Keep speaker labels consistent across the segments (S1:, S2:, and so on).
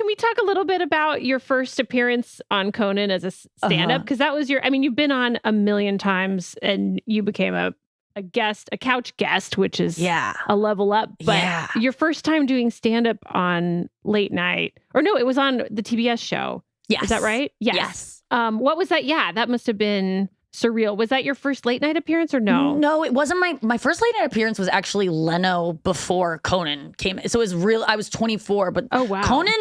S1: can we talk a little bit about your first appearance on Conan as a stand-up? Because that was you've been on a million times and you became a guest, a couch guest, which is a level up. But your first time doing stand-up on late night, or no, it was on the TBS show.
S2: Yes.
S1: Is that right? Yes. What was that? Yeah, that must have been surreal. Was that your first late night appearance or no?
S2: No, it wasn't. My first late night appearance was actually Leno before Conan came. So it was real. I was 24, but Conan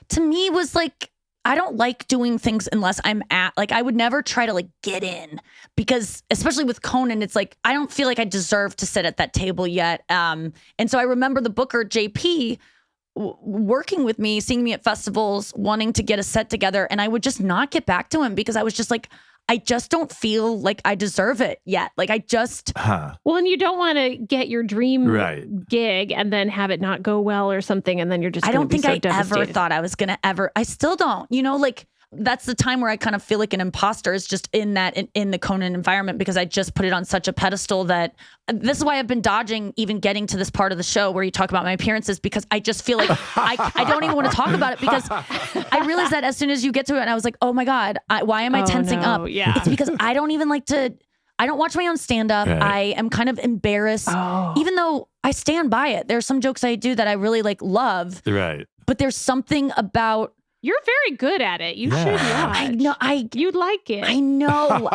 S2: to me was like, I don't like doing things unless I'm I would never try to get in, because especially with Conan, it's like, I don't feel like I deserve to sit at that table yet. And so I remember the booker, JP, working with me, seeing me at festivals, wanting to get a set together. And I would just not get back to him because I was just like, I just don't feel like I deserve it yet. Like I just...
S1: Well, and you don't want to get your dream gig and then have it not go well or something. And then you're just
S2: I don't think I
S1: devastated.
S2: ever thought I was going to ever... I still don't. That's the time where I kind of feel like an imposter is just in the Conan environment, because I just put it on such a pedestal that this is why I've been dodging even getting to this part of the show where you talk about my appearances, because I just feel like I don't even want to talk about it, because I realized that as soon as you get to it, and I was like, oh my God, why am I tensing up?
S1: Yeah.
S2: It's because I don't even I don't watch my own stand-up. Right. I am kind of embarrassed, even though I stand by it. There's some jokes I do that I really love.
S3: Right.
S2: But there's something about...
S1: You're very good at it. You should watch.
S2: I know.
S1: You'd like it.
S2: I know.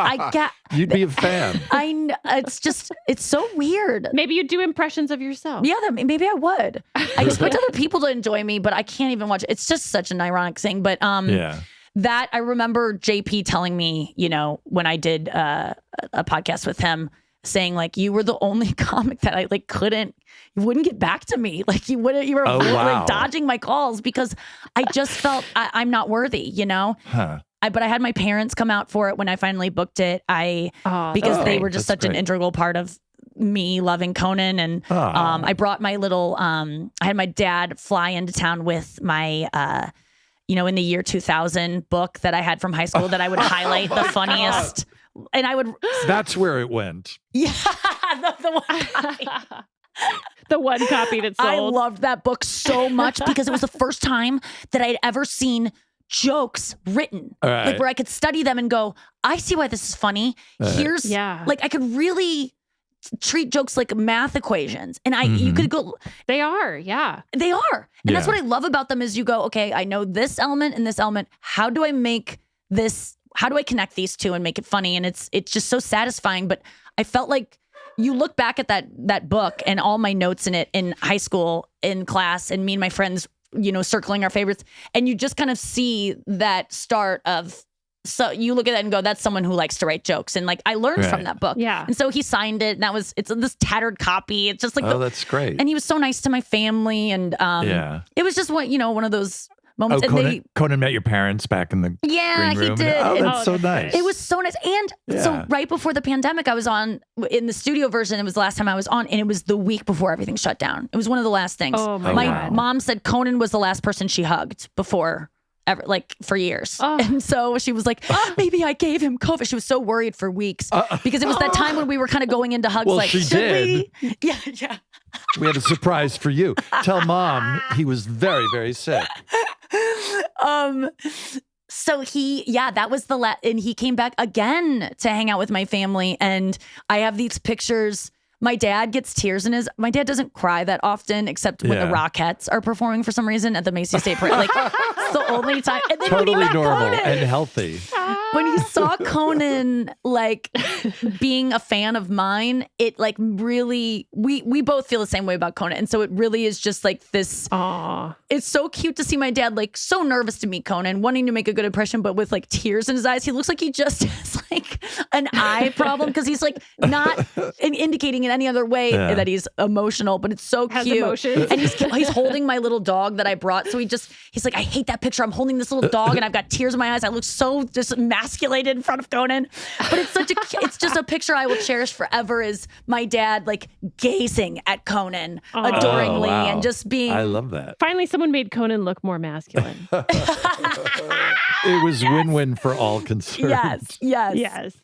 S3: You'd be a fan.
S2: I know. It's so weird.
S1: Maybe you'd do impressions of yourself.
S2: Yeah, maybe I would. I expect other people to enjoy me, but I can't even watch it. It's just such an ironic thing. But that I remember JP telling me, when I did a podcast with him, saying you were the only comic that I you wouldn't get back to me. You were dodging my calls because I just felt I'm not worthy, But I had my parents come out for it when I finally booked it. Because they were just such an integral part of me loving Conan. And I brought my little, I had my dad fly into town with my, in the year 2000 book that I had from high school that I would highlight the funniest. And I would...
S3: That's where it went.
S2: Yeah. The one copy.
S1: The one copy that sold.
S2: I loved that book so much because it was the first time that I'd ever seen jokes written. Right. Where I could study them and go, I see why this is funny. Here's... I could really treat jokes like math equations. And you could go...
S1: They are, yeah.
S2: They are. And that's what I love about them is you go, okay, I know this element and this element. How do I make this... How do I connect these two and make it funny? And it's just so satisfying. But I felt like you look back at that book and all my notes in it in high school, in class, and me and my friends, circling our favorites. And you just kind of see that start of, so you look at that and go, that's someone who likes to write jokes. And I learned from that book.
S1: Yeah.
S2: And so he signed it, and it's this tattered copy. It's just
S3: that's great.
S2: And he was so nice to my family. And it was just one of those moments.
S3: Conan met your parents back in the green room.
S2: He did.
S3: That's so nice.
S2: It was so nice. And so right before the pandemic, I was on in the studio version. It was the last time I was on, and it was the week before everything shut down. It was one of the last things.
S1: Oh my God.
S2: Mom said Conan was the last person she hugged before ever, for years. And so she was like, maybe I gave him COVID. She was so worried for weeks because it was that time when we were kind of going into hugs.
S3: Well, she did.
S2: We? Yeah.
S3: We had a surprise for you. Tell Mom he was very, very sick.
S2: So that was and he came back again to hang out with my family. And I have these pictures. My dad gets tears in his... My dad doesn't cry that often, except when the Rockettes are performing for some reason at the Macy's State Parade. It's the only time. And then
S3: totally normal
S2: Conan,
S3: and healthy.
S2: When you saw Conan, being a fan of mine, it really... We both feel the same way about Conan. And so it really is just this...
S1: Aww.
S2: It's so cute to see my dad so nervous to meet Conan, wanting to make a good impression, but with tears in his eyes. He looks like he just has an eye problem because he's not indicating in any other way that he's emotional, but it's so
S1: has
S2: cute.
S1: Emotions.
S2: And he's holding my little dog that I brought. So he's like, I hate that picture. I'm holding this little dog and I've got tears in my eyes. I look so just emasculated in front of Conan. But it's just a picture I will cherish forever, is my dad gazing at Conan adoringly and just being...
S3: I love that.
S1: Finally, someone made Conan look more masculine.
S3: It was win-win for all concerned.
S2: Yes.
S1: Yes.